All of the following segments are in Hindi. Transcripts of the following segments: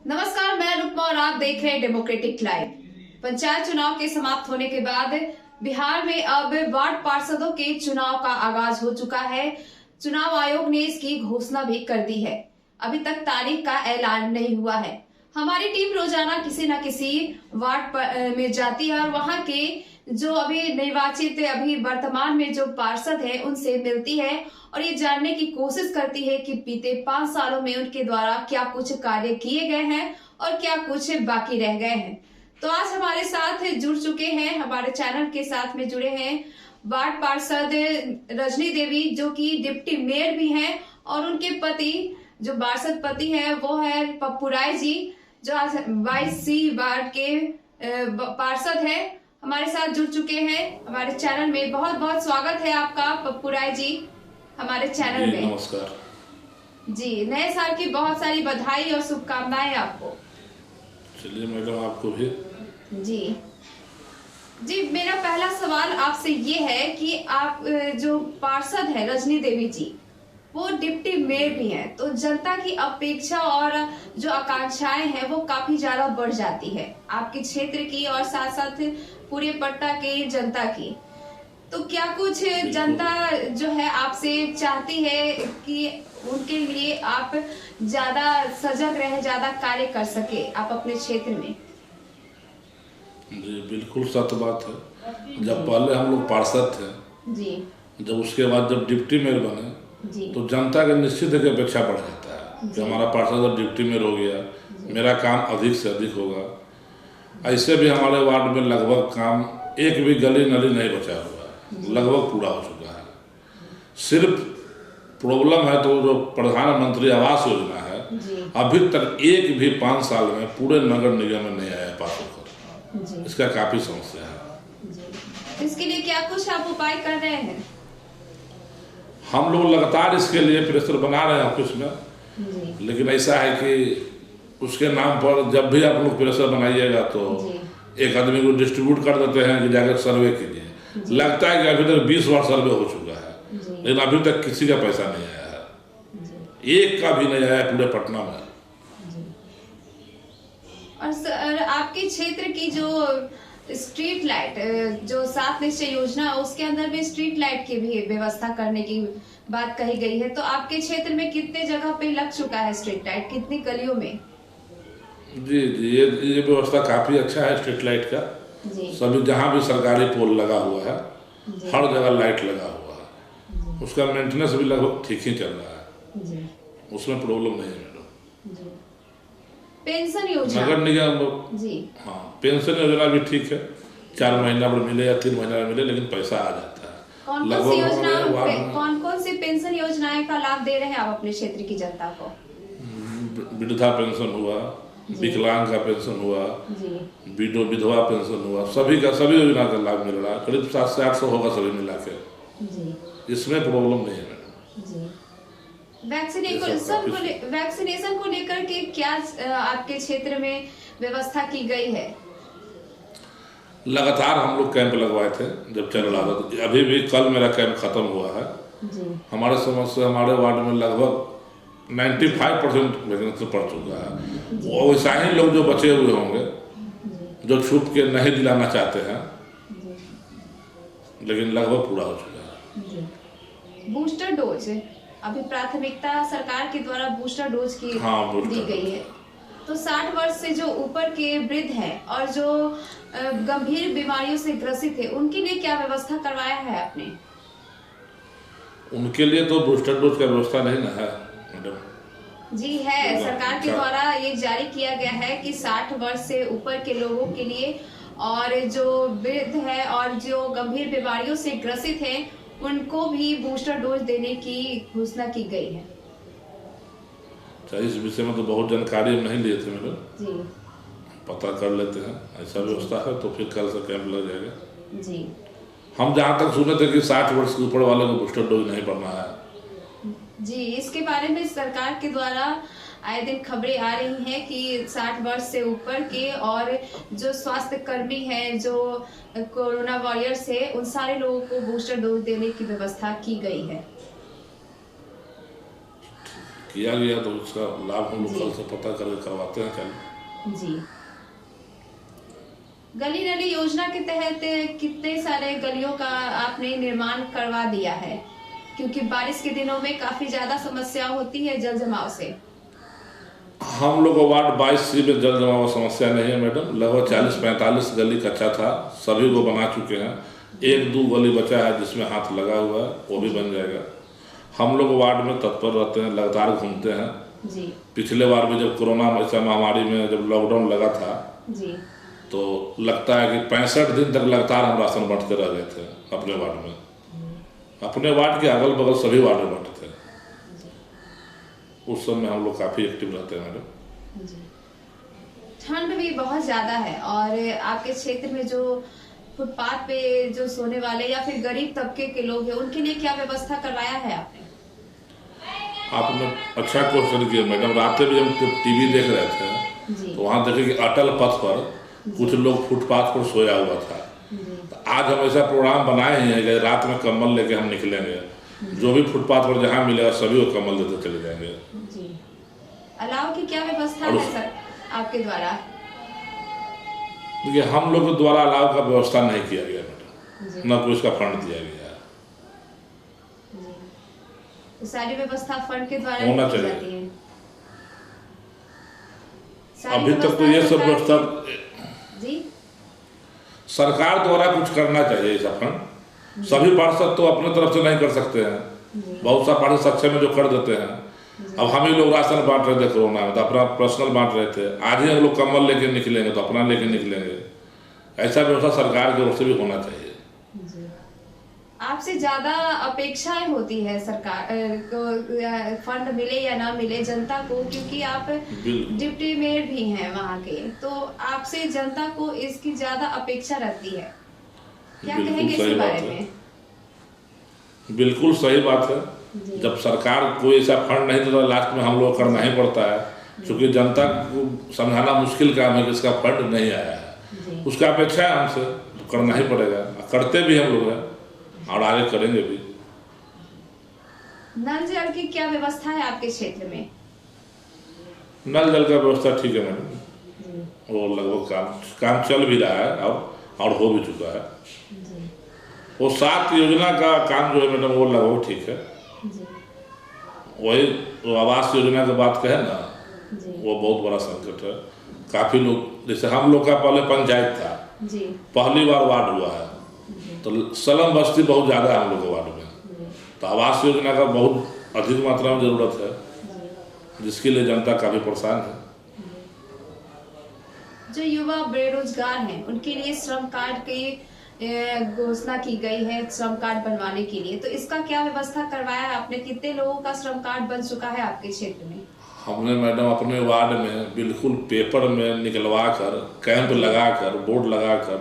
नमस्कार, मैं रुक्मा और आप देख रहे हैं डेमोक्रेटिक लाइव। पंचायत चुनाव के समाप्त होने के बाद बिहार में अब वार्ड पार्षदों के चुनाव का आगाज हो चुका है। चुनाव आयोग ने इसकी घोषणा भी कर दी है। अभी तक तारीख का ऐलान नहीं हुआ है। हमारी टीम रोजाना किसी न किसी वार्ड में जाती है और वहां के जो अभी निर्वाचित अभी वर्तमान में जो पार्षद है उनसे मिलती है और ये जानने की कोशिश करती है कि बीते 5 सालों में उनके द्वारा क्या कुछ कार्य किए गए हैं और क्या कुछ बाकी रह गए हैं। तो आज हमारे साथ जुड़ चुके हैं, हमारे चैनल के साथ में जुड़े हैं वार्ड पार्षद रजनी देवी, जो कि डिप्टी मेयर भी हैं, और उनके पति जो पार्षद पति है वो है पप्पू राय जी, जो आज 22C वार्ड के पार्षद है, हमारे साथ जुड़ चुके हैं हमारे चैनल में। बहुत बहुत स्वागत है आपका पप्पू राय जी हमारे चैनल में। नमस्कार जी, नए साल की बहुत सारी बधाई और शुभकामनाएं आपको। चलिए मैडम, आपको भी। जी, मेरा पहला सवाल आपसे ये है कि आप जो पार्षद है रजनी देवी जी, वो डिप्टी मेयर भी हैं, तो जनता की अपेक्षा और जो आकांक्षाएं हैं वो काफी ज्यादा बढ़ जाती है आपके क्षेत्र की और साथ साथ पूरे पट्टा के जनता की। तो क्या कुछ जनता जो है आपसे चाहती है कि उनके लिए आप ज्यादा सजग रहे, ज्यादा कार्य कर सके आप अपने क्षेत्र में? जी बिल्कुल सत्य बात है। जब पहले हम लोग पार्षद थे जी, जब उसके बाद जब डिप्टी मेयर बने जी, तो जनता के निश्चित एक अपेक्षा बढ़ जाता है कि हमारा पार्षद अब डिप्टी मेयर हो गया, मेरा काम अधिक से अधिक होगा। ऐसे भी हमारे वार्ड में लगभग काम एक भी गली नली नहीं बचा हुआ है, लगभग पूरा हो चुका है। सिर्फ प्रॉब्लम है तो जो प्रधानमंत्री आवास योजना है अभी तक एक भी 5 साल में पूरे नगर निगम में नहीं आया पास होकर। इसका काफी समस्या है। इसके लिए क्या कुछ आप उपाय कर रहे हैं? हम लोग लगातार इसके लिए प्रेशर बना रहे हैं ऑफिस में, लेकिन ऐसा है कि उसके नाम पर जब भी आप लोग प्रेशर बनाइएगा तो एक आदमी को डिस्ट्रीब्यूट कर देते हैं कि जाकर सर्वे कीजिए। लगता है कि अभी तक 20 बार सर्वे हो चुका है, लेकिन अभी तक किसी का पैसा नहीं आया है, एक का भी नहीं आया पूरे पटना में। और सर, आपके क्षेत्र की जो स्ट्रीट लाइट जो 7 निश्चय योजना उसके अंदर भी स्ट्रीट लाइट की भी व्यवस्था करने की बात कही गई है, तो आपके क्षेत्र में कितने जगह पे लग चुका है स्ट्रीट लाइट, कितनी गलियों में? जी जी, ये व्यवस्था काफी अच्छा है स्ट्रीट लाइट का। सभी जहाँ भी सरकारी पोल लगा हुआ है हर जगह लाइट लगा हुआ है, उसका मेंटेनेंस भी लगभग ठीक ही चल रहा है, उसमें प्रॉब्लम नहीं है मैडम। पेंशन योजना नगर निगम जी, हाँ, पेंशन योजना भी ठीक है, 4 महीना पर मिले या 3 महीना में मिले, लेकिन पैसा आ जाता है। कौन कौन सी पेंशन योजनाएं का लाभ दे रहे हैं आप अपने क्षेत्र की जनता को? वृद्धा पेंशन हुआ, विकलांग का पेंशन हुआ, विधवा पेंशन हुआ, सभी योजना का लाभ मिल रहा है। करीब 700 से 800 होगा सभी मिला के, इसमें प्रॉब्लम नहीं है मैडम। वैक्सीनेशन को लेकर के क्या आपके क्षेत्र में व्यवस्था की गई है? लगातार हम लोग कैंप लगवाए थे जब चल रहा था, अभी भी कल मेरा कैंप खत्म हुआ है। हमारे समझ से हमारे वार्ड में लगभग 95% वैकेंसी पड़ चुका है। वो वैसा ही लोग जो बचे हुए होंगे जो छुप के नहीं दिलाना चाहते हैं, लेकिन लगभग पूरा हो चुका है। बूस्टर डोज अभी प्राथमिकता सरकार के द्वारा बूस्टर डोज की दी गई है, तो 60 वर्ष से जो ऊपर के वृद्ध हैं और जो गंभीर बीमारियों से ग्रसित है उनके लिए क्या व्यवस्था करवाया है आपने? उनके लिए तो बूस्टर डोज का व्यवस्था नहीं ना है मैडम। जी है, सरकार के द्वारा ये जारी किया गया है कि 60 वर्ष से ऊपर के लोगों के लिए और जो वृद्ध है और जो गंभीर बीमारियों से ग्रसित हैं उनको भी बूस्टर डोज देने की घोषणा की गई है। इस विषय में तो बहुत जानकारी हम नहीं लिए थे मैडम, पता कर लेते हैं। ऐसा व्यवस्था है तो फिर कल से कैंप लग जाएगा। जी, हम जहाँ तक सुने थे कि 60 वर्ष के ऊपर वाले को बूस्टर डोज नहीं पड़ना है। जी, इसके बारे में सरकार के द्वारा आए दिन खबरें आ रही हैं कि 60 वर्ष से ऊपर के और जो स्वास्थ्य कर्मी हैं, जो कोरोना वॉरियर्स है, उन सारे लोगों को बूस्टर डोज देने की व्यवस्था की गई है। किया गया तो उसका लाभ हम लोग जी। कल से पता करके करवाते हैं चल। जी। गली नली योजना के तहत कितने सारे गलियों का आपने निर्माण करवा दिया है, क्योंकि बारिश के दिनों में काफी ज्यादा समस्या होती है जल जमाव से। हम लोग को वार्ड 22C में जल जमाव समस्या नहीं है मैडम। लगभग 40-45 गली कच्चा था, सभी को बना चुके हैं। 1-2 गली बचा है जिसमें हाथ लगा हुआ है, वो भी बन जाएगा। हम लोग वार्ड में तत्पर रहते हैं, लगातार घूमते हैं। जी। पिछले बार भी जब कोरोना महामारी में जब लॉकडाउन लगा था जी। तो लगता है कि 65 दिन तक लगातार हम राशन बांटते रह गए थे अपने वार्ड में। अपने वार्ड के अगल बगल सभी वार्ड में बांटते थे। उस समय हम लोग काफ़ी एक्टिव रहते हैं मैडम। जी। ठंड भी बहुत ज्यादा है और आपके क्षेत्र में जो फुटपाथ पे जो सोने वाले या फिर गरीब तबके के लोग हैं, उनके लिए क्या व्यवस्था करवाया है आपने? आपने अच्छा क्वेश्चन किया मैडम। रात में भी हम टीवी देख रहे थे जी। तो वहाँ देखे कि अटल पथ पर कुछ लोग फुटपाथ पर सोया हुआ था। जी। तो आज हम ऐसा प्रोग्राम बनाए हैं कि रात में कंबल लेके हम निकलेंगे, जो भी फुटपाथ पर जहाँ मिलेगा सभी को कंबल देते चले जाएंगे। जी। अलाव की क्या व्यवस्था और है सर आपके द्वारा? देखिए, हम लोग के द्वारा अलाव का व्यवस्था नहीं किया गया जी। मैडम, न कोई इसका फंड दिया गया है। जी। तो सारी व्यवस्था फंड के द्वारा होना ही की चाहिए। जाती है। सारी अभी तक तो ये सब व्यवस्था व्यवस्था जी। सरकार द्वारा कुछ करना चाहिए। ऐसा फंड सभी पार्षद तो अपने तरफ से नहीं कर सकते हैं, जी। बहुत सा पार्षद सक्षम में जो कर देते हैं। अब हम ही लोग राशन बांट रहे थे कोरोना में तो अपना पर्सनल बांट रहे थे, आज ही हम लोग कंबल लेके निकलेंगे तो अपना लेके निकलेंगे। ऐसा व्यवस्था सरकार की ओर से भी होना चाहिए। जी। आपसे ज्यादा अपेक्षाएं होती है सरकार को, फंड मिले या ना मिले जनता को, क्योंकि आप डिप्टी मेयर भी हैं वहाँ के, तो आपसे जनता को इसकी ज्यादा अपेक्षा रहती है। क्या कहेंगे इस बारे में? बिल्कुल सही बात है। जब सरकार कोई ऐसा फंड नहीं देता, लास्ट में हम लोग करना ही पड़ता है, क्योंकि जनता को समझाना मुश्किल काम है कि इसका फंड नहीं आया है। उसका अपेक्षा है हमसे, तो करना ही पड़ेगा। करते भी हम लोग हैं और आगे करेंगे भी। नल जल की क्या व्यवस्था है आपके क्षेत्र में? नल जल का व्यवस्था ठीक है मैडम, वो लगभग काम चल भी रहा है और हो भी चुका है। वो 7 योजना का काम जो है मैडम वो लगभग ठीक है। वही तो आवास योजना की बात कहे ना, वो बहुत बड़ा संकट है। काफ़ी लोग, जैसे हम लोग का पहले पंचायत था, पहली बार वार्ड हुआ है, तो सलम बस्ती बहुत ज़्यादा है हम लोग के वार्ड में, तो आवास योजना का बहुत अधिक मात्रा में ज़रूरत है, जिसके लिए जनता काफ़ी परेशान है। जो युवा बेरोजगार हैं उनके लिए श्रम कार्ड की घोषणा की गई है, श्रम कार्ड बनवाने के लिए, तो इसका क्या व्यवस्था करवाया है आपने? कितने लोगों का श्रम कार्ड बन चुका है आपके क्षेत्र में? हमने मैडम अपने वार्ड में बिल्कुल पेपर में निकलवा कर, कैंप लगा कर, बोर्ड लगा कर,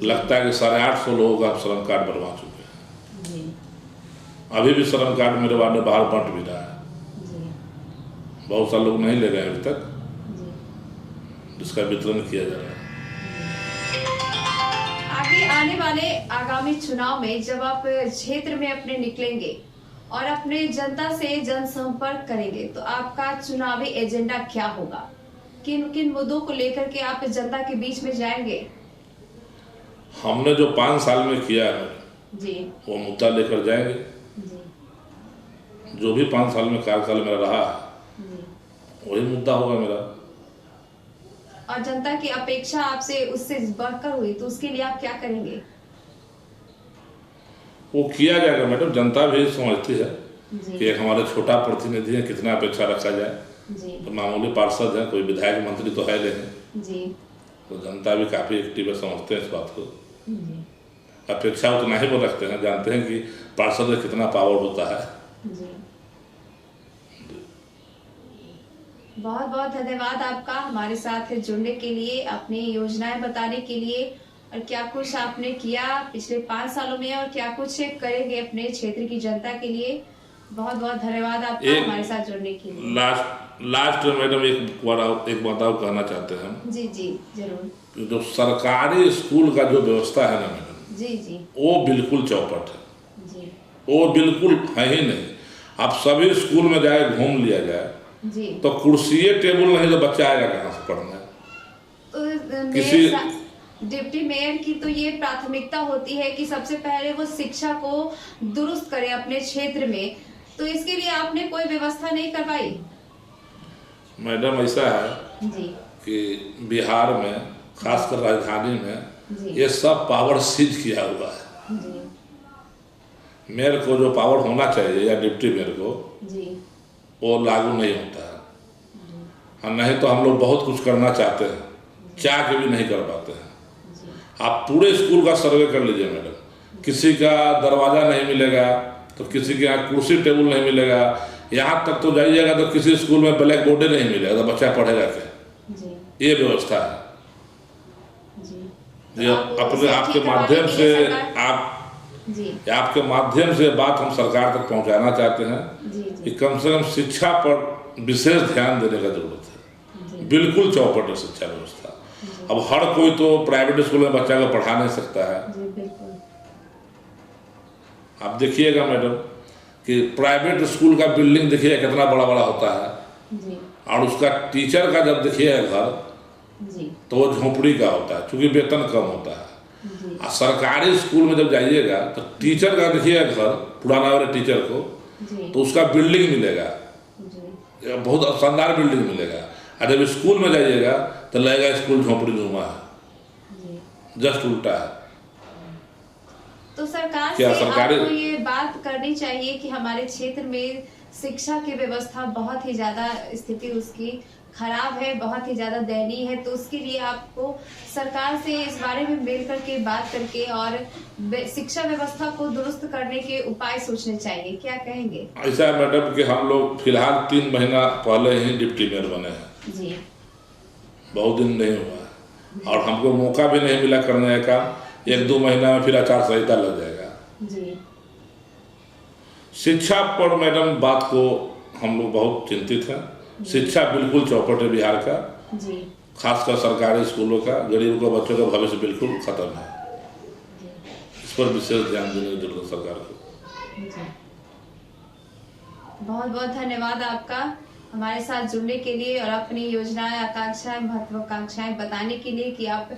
लगता है कि 850 लोगों का श्रम कार्ड बनवा चुके हैं। जी। अभी भी श्रम कार्ड मेरे वार्ड में बाहर बंट भी रहा है। जी। बहुत सारे लोग नहीं ले गए अभी तक, जी। जिसका वितरण किया जा रहा है। आगे आने वाले आगामी चुनाव में जब आप क्षेत्र में अपने निकलेंगे और अपने जनता से जनसंपर्क करेंगे, तो आपका चुनावी एजेंडा क्या होगा? किन किन मुद्दों को लेकर के आप जनता के बीच में जाएंगे? हमने जो 5 साल में किया है जी। वो मुद्दा लेकर जाएंगे। जी। जो भी 5 साल में कार्यकाल मेरा रहा है जी। वही मुद्दा होगा मेरा। और जनता की अपेक्षा आपसे उससे बढ़कर हुई तो उसके लिए आप क्या करेंगे? वो किया जाएगा मैडम। जनता भी समझती है जी। कि एक हमारे छोटा प्रतिनिधि है, कितना अपेक्षा रखा जाए। जी। तो मामूली पार्षद है, कोई विधायक मंत्री तो है नहीं, जी। तो जनता भी काफ़ी एक्टिव है, समझते हैं इस बात को। जी। अपेक्षा उतना ही वो रखते हैं, जानते हैं कि पार्षद में कितना पावर होता है। जी। बहुत बहुत धन्यवाद आपका हमारे साथ जुड़ने के लिए, अपनी योजनाएं बताने के लिए, और क्या कुछ आपने किया पिछले 5 सालों में और क्या कुछ करेंगे अपने क्षेत्र की जनता के लिए। बहुत बहुत धन्यवाद आपका हमारे साथ जुड़ने के लिए। लास्ट मैडम एक बात और कहना चाहते हैं हम। जी जी जरूर। जो सरकारी स्कूल का जो व्यवस्था है ना मैडम, जी जी, वो बिल्कुल चौपट है। जी। वो बिल्कुल है ही नहीं। अब सभी स्कूल में जाए घूम लिया जाए जी। तो कुर्सी टेबल नहीं तो बच्चा आएगा कहाँ से पढ़ने। तो किसी डिप्टी मेयर की तो ये प्राथमिकता होती है कि सबसे पहले वो शिक्षा को दुरुस्त करे अपने क्षेत्र में, तो इसके लिए आपने कोई व्यवस्था नहीं करवाई? मैडम ऐसा है जी कि बिहार में खासकर राजधानी में जी ये सब पावर सीज किया हुआ है। जी मेयर को जो पावर होना चाहिए या डिप्टी मेयर को जी वो लागू नहीं होता है। और नहीं तो हम लोग बहुत कुछ करना चाहते हैं, चाह के भी नहीं कर पाते हैं। आप पूरे स्कूल का सर्वे कर लीजिए मैडम, किसी का दरवाजा नहीं मिलेगा तो किसी के यहाँ कुर्सी टेबल नहीं मिलेगा, यहाँ तक तो जाइएगा तो किसी स्कूल में ब्लैक बोर्ड नहीं मिलेगा तो बच्चा पढ़ेगा क्या। ये व्यवस्था है जी। ये अपने आपके माध्यम से आपके माध्यम से बात हम सरकार तक पहुंचाना चाहते हैं कि कम से कम शिक्षा पर विशेष ध्यान देने का जरूरत है। बिल्कुल चौपट है शिक्षा व्यवस्था। अब हर कोई तो प्राइवेट स्कूल में बच्चा को पढ़ा नहीं सकता है। आप देखिएगा मैडम कि प्राइवेट स्कूल का बिल्डिंग देखिए कितना बड़ा बड़ा होता है और उसका टीचर का जब देखिएगा घर तो वो झोपड़ी का होता है क्योंकि वेतन कम होता है। और सरकारी स्कूल में जब जाइएगा तो टीचर का देखिएगा घर पुराना वाले टीचर को तो उसका बिल्डिंग मिलेगा, बहुत शानदार बिल्डिंग मिलेगा। और जब स्कूल में जाइएगा तो लगेगा स्कूल झोपड़ी नुमा है, जस्ट उल्टा है। तो सरकार क्या से सरकारी आपको ये बात करनी चाहिए कि हमारे क्षेत्र में शिक्षा की व्यवस्था बहुत ही ज्यादा स्थिति उसकी खराब है, बहुत ही ज्यादा दयनीय है, तो उसके लिए आपको सरकार से इस बारे में मिल करके बात करके और शिक्षा व्यवस्था को दुरुस्त करने के उपाय सोचने चाहिए। क्या कहेंगे? ऐसा है मैडम कि हम लोग फिलहाल 3 महीना पहले ही डिप्टी मेयर बने हैं जी, बहुत दिन नहीं हुआ और हमको मौका भी नहीं मिला करने का। 1-2 महीना में फिर आचार संहिता लग जाएगा जी। शिक्षा पर मैडम बात को हम लोग बहुत चिंतित हैं। शिक्षा बिल्कुल चौपट है बिहार का जी, खासकर सरकारी स्कूलों का। गरीब को बच्चों का भविष्य बिल्कुल खत्म है। इस पर विशेष ध्यान देने की जरूरत सरकार को। बहुत बहुत धन्यवाद आपका हमारे साथ जुड़ने के लिए और अपनी योजनाएं, आकांक्षाएं, महत्वाकांक्षाएं बताने के लिए कि आप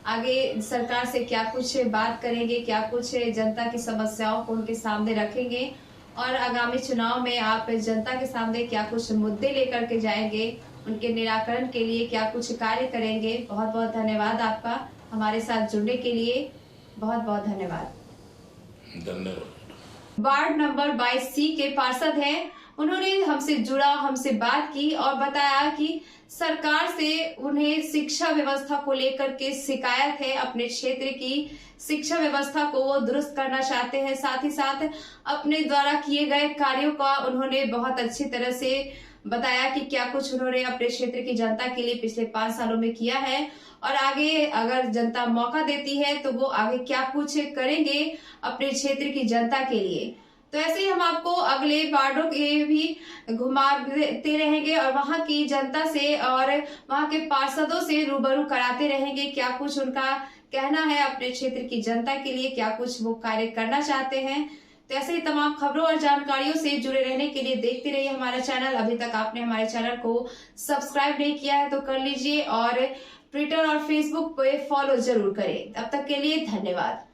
आगे सरकार से क्या कुछ बात करेंगे, क्या कुछ जनता की समस्याओं को उनके सामने रखेंगे और आगामी चुनाव में आप जनता के सामने क्या कुछ मुद्दे लेकर के जाएंगे, उनके निराकरण के लिए क्या कुछ कार्य करेंगे। बहुत बहुत धन्यवाद आपका हमारे साथ जुड़ने के लिए। बहुत बहुत धन्यवाद। वार्ड नंबर 22C के पार्षद हैं, उन्होंने हमसे जुड़ा, हमसे बात की और बताया कि सरकार से उन्हें शिक्षा व्यवस्था को लेकर के शिकायत है। अपने क्षेत्र की शिक्षा व्यवस्था को वो दुरुस्त करना चाहते हैं। साथ ही साथ अपने द्वारा किए गए कार्यों का उन्होंने बहुत अच्छी तरह से बताया कि क्या कुछ उन्होंने अपने क्षेत्र की जनता के लिए पिछले 5 सालों में किया है और आगे अगर जनता मौका देती है तो वो आगे क्या कुछ करेंगे अपने क्षेत्र की जनता के लिए। तो ऐसे ही हम आपको अगले वार्डों के भी घुमाते रहेंगे और वहां की जनता से और वहां के पार्षदों से रूबरू कराते रहेंगे क्या कुछ उनका कहना है अपने क्षेत्र की जनता के लिए, क्या कुछ वो कार्य करना चाहते हैं। तो ऐसे ही तमाम खबरों और जानकारियों से जुड़े रहने के लिए देखते रहिए हमारा चैनल। अभी तक आपने हमारे चैनल को सब्सक्राइब नहीं किया है तो कर लीजिए और ट्विटर और फेसबुक पे फॉलो जरूर करें। तब तक के लिए धन्यवाद।